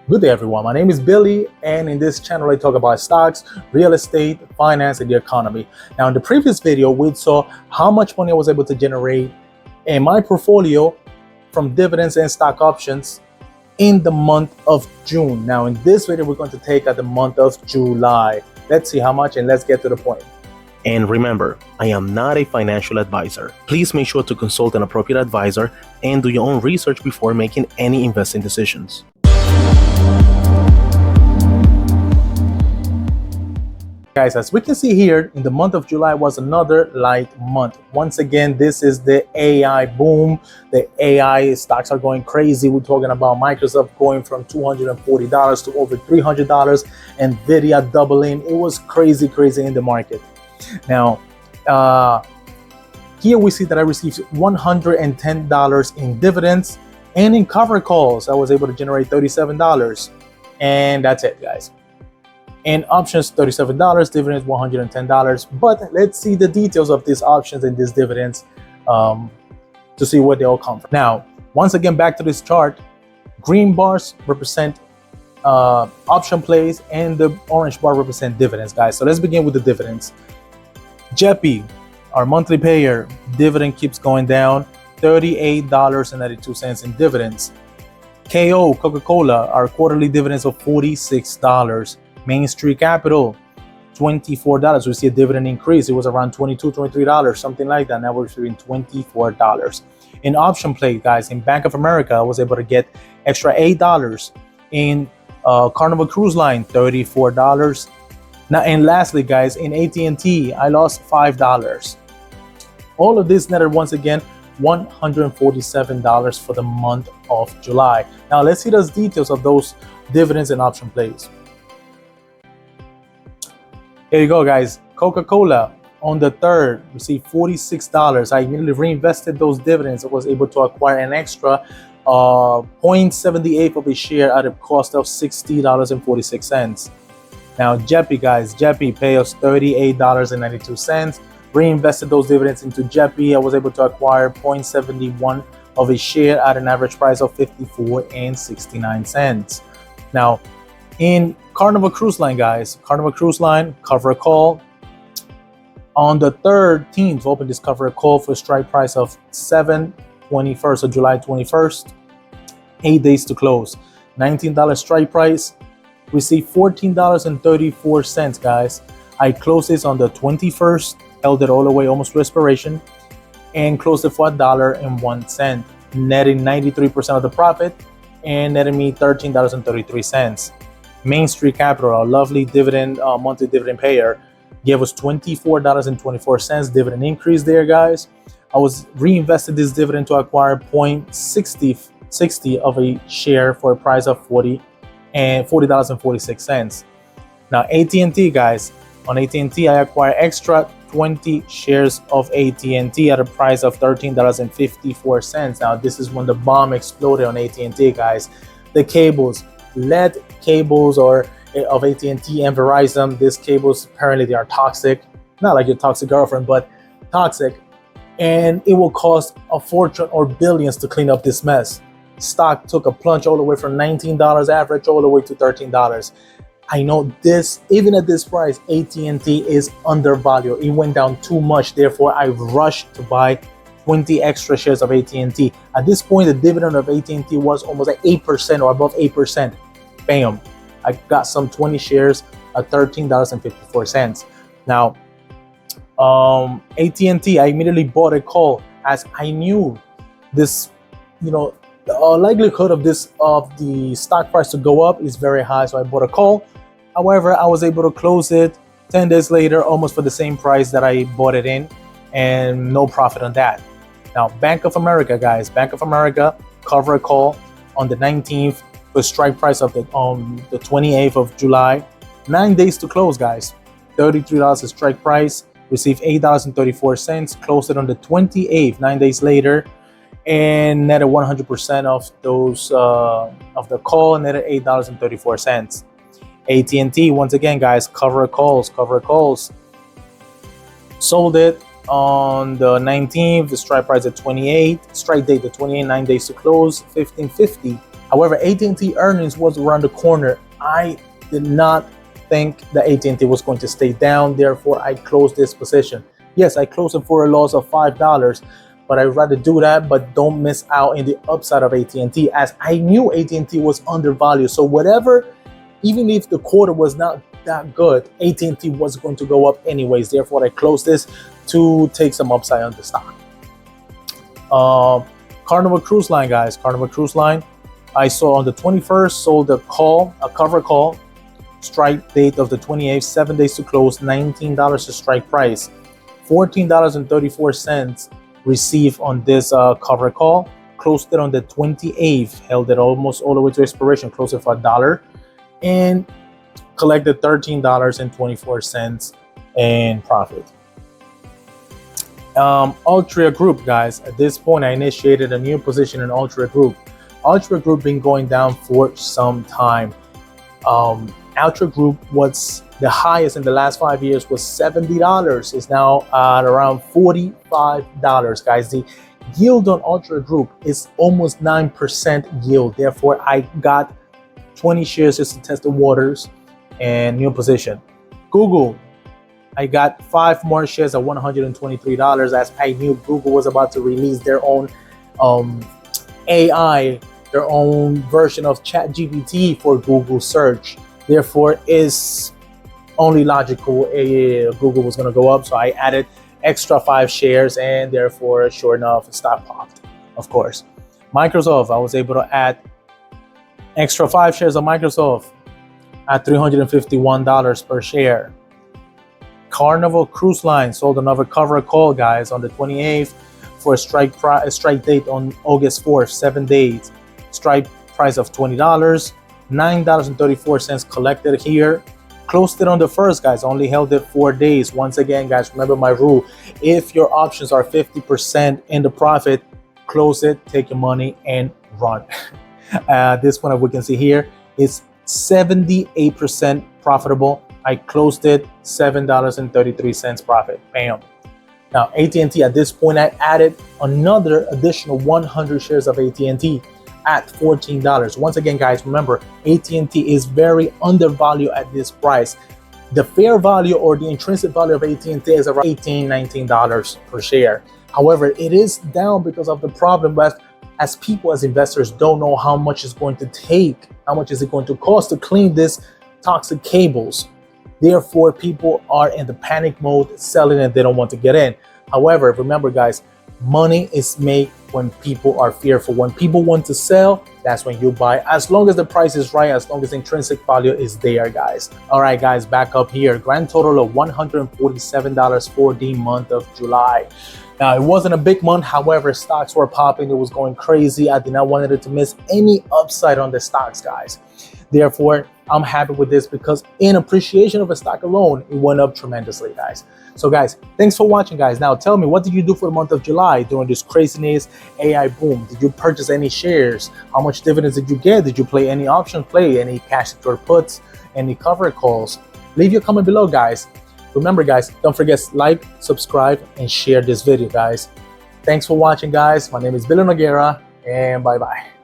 Good day, everyone. My name is Billy, and in this channel, I talk about stocks, real estate, finance, and the economy. Now, in the previous video, we saw how much money I was able to generate in my portfolio from dividends and stock options in the month of June. Now, in this video, we're going to take at the month of July. Let's see how much, and let's get to the point. And remember, I am not a financial advisor. Please make sure to consult an appropriate advisor and do your own research before making any investing decisions. Guys, as we can see here, in the month of July was another light month. Once again, this is the AI boom. The AI stocks are going crazy. We're talking about Microsoft going from $240 to over $300, Nvidia doubling. It was crazy in the market. Now, here we see that I received $110 in dividends, and in cover calls, I was able to generate $37. And that's it, guys. And options, $37, dividends, $110. But let's see the details of these options and these dividends to see where they all come from. Now, once again, back to this chart, green bars represent option plays and the orange bar represent dividends, guys. So let's begin with the dividends. JEPI, our monthly payer, dividend keeps going down, $38.92 in dividends. KO, Coca-Cola, our quarterly dividends of $46. Main Street Capital, $24. We see a dividend increase. It was around $22, $23, something like that. Now we're receiving $24. In option play, guys, in Bank of America, I was able to get extra $8. In Carnival Cruise Line, $34. Now, and lastly, guys, in AT&T, I lost $5. All of this netted, once again, $147 for the month of July. Now, let's see those details of those dividends and option plays. Here you go, guys. Coca-Cola on the 3rd received $46. I immediately reinvested those dividends. I was able to acquire an extra 0.78 of a share at a cost of $60.46. Now, JEPI, guys, JEPI paid us $38.92. Reinvested those dividends into JEPI. I was able to acquire 0.71 of a share at an average price of $54.69. Now, in Carnival Cruise Line, guys, Carnival Cruise Line, cover a call. On the 13th, we opened this cover a call for a strike price of July 21st. 8 days to close. $19 strike price. Received $14.34, guys. I closed this on the 21st, held it all the way almost to expiration, and closed it for $1.01, netting 93% of the profit and netting me $13.33. Main Street Capital, our lovely dividend, monthly dividend payer, gave us $24.24 dividend increase there, guys. I was reinvested this dividend to acquire 0.60 of a share for a price of $40.46. Now, AT&T, guys, on AT&T, I acquired extra 20 shares of AT&T at a price of $13.54. Now, this is when the bomb exploded on AT&T, guys. The cables, LED cables or of AT&T and Verizon, these cables, apparently they are toxic. Not like your toxic girlfriend, but toxic. And it will cost a fortune or billions to clean up this mess. Stock took a plunge all the way from $19 average all the way to $13. I know this, even at this price, AT&T is undervalued. It went down too much. Therefore, I rushed to buy 20 extra shares of AT&T. At this point, the dividend of AT&T was almost at 8% or above 8%. Bam. I got some 20 shares at $13.54. Now, AT&T, I immediately bought a call as I knew this, the likelihood of the stock price to go up is very high. So I bought a call. However, I was able to close it 10 days later, almost for the same price that I bought it in, and no profit on that. Now, Bank of America, guys, Bank of America, cover a call on the 19th for strike price of the 28th of July. 9 days to close, guys. $33 strike price. Received $8.34. Closed it on the 28th, 9 days later, and netted 100% of those of the call, netted $8.34. AT&T, once again, guys, cover calls. Sold it on the 19th, the strike price at 28, strike date the 28, 9 days to close, $15.50. However, AT&T earnings was around the corner. I did not think that AT&T was going to stay down. Therefore, I closed this position. Yes, I closed it for a loss of $5, but I'd rather do that, but don't miss out in the upside of AT&T, as I knew AT&T was undervalued. So whatever, even if the quarter was not that good, AT&T was going to go up anyways. Therefore, I closed this to take some upside on the stock. Carnival Cruise Line, guys. Carnival Cruise Line, I saw on the 21st, sold a cover call, strike date of the 28th, 7 days to close, $19 to strike price, $14.34 received on this cover call. Closed it on the 28th, held it almost all the way to expiration, closed it for $1, and collected $13.24 in profit. Altria Group, guys. At this point, I initiated a new position in Altria Group. Altria Group been going down for some time. Altria Group, what's the highest in the last 5 years was $70. It's now at around $45, guys. The yield on Altria Group is almost 9% yield. Therefore, I got 20 shares just to test the waters and new position. Google, I got 5 more shares at $123, as I knew Google was about to release their own AI, their own version of ChatGPT for Google search. Therefore, it's only logical Google was going to go up. So I added extra 5 shares, and therefore, sure enough, stock popped, of course. Microsoft, I was able to add extra 5 shares of Microsoft at $351 per share. Carnival Cruise Line sold another cover call, guys, on the 28th for a strike date on August 4th, 7 days. Strike price of $20, $9.34 collected here. Closed it on the 1st, guys, only held it 4 days. Once again, guys, remember my rule. If your options are 50% in the profit, close it, take your money, and run. This one, we can see here, is 78% profitable. I closed it $7.33 profit. Bam. Now, AT&T, at this point, I added another additional 100 shares of AT&T at $14. Once again, guys, remember, AT&T is very undervalued at this price. The fair value or the intrinsic value of AT&T is around $18, $19 per share. However, it is down because of the problem, but as people, as investors, don't know how much it's going to take, how much is it going to cost to clean this toxic cables. Therefore, people are in the panic mode, selling and they don't want to get in. However, remember, guys, money is made when people are fearful. When people want to sell, that's when you buy. As long as the price is right, as long as intrinsic value is there, guys. All right, guys, back up here. Grand total of $147 for the month of July. Now, it wasn't a big month. However, stocks were popping. It was going crazy. I did not want it to miss any upside on the stocks, guys. Therefore, I'm happy with this because in appreciation of a stock alone, it went up tremendously, guys. So, guys, thanks for watching, guys. Now, tell me, what did you do for the month of July during this craziness AI boom? Did you purchase any shares? How much dividends did you get? Did you play any option play, any cash secure puts, any cover calls? Leave your comment below, guys. Remember, guys, don't forget to like, subscribe, and share this video, guys. Thanks for watching, guys. My name is Billy Noguera, and bye-bye.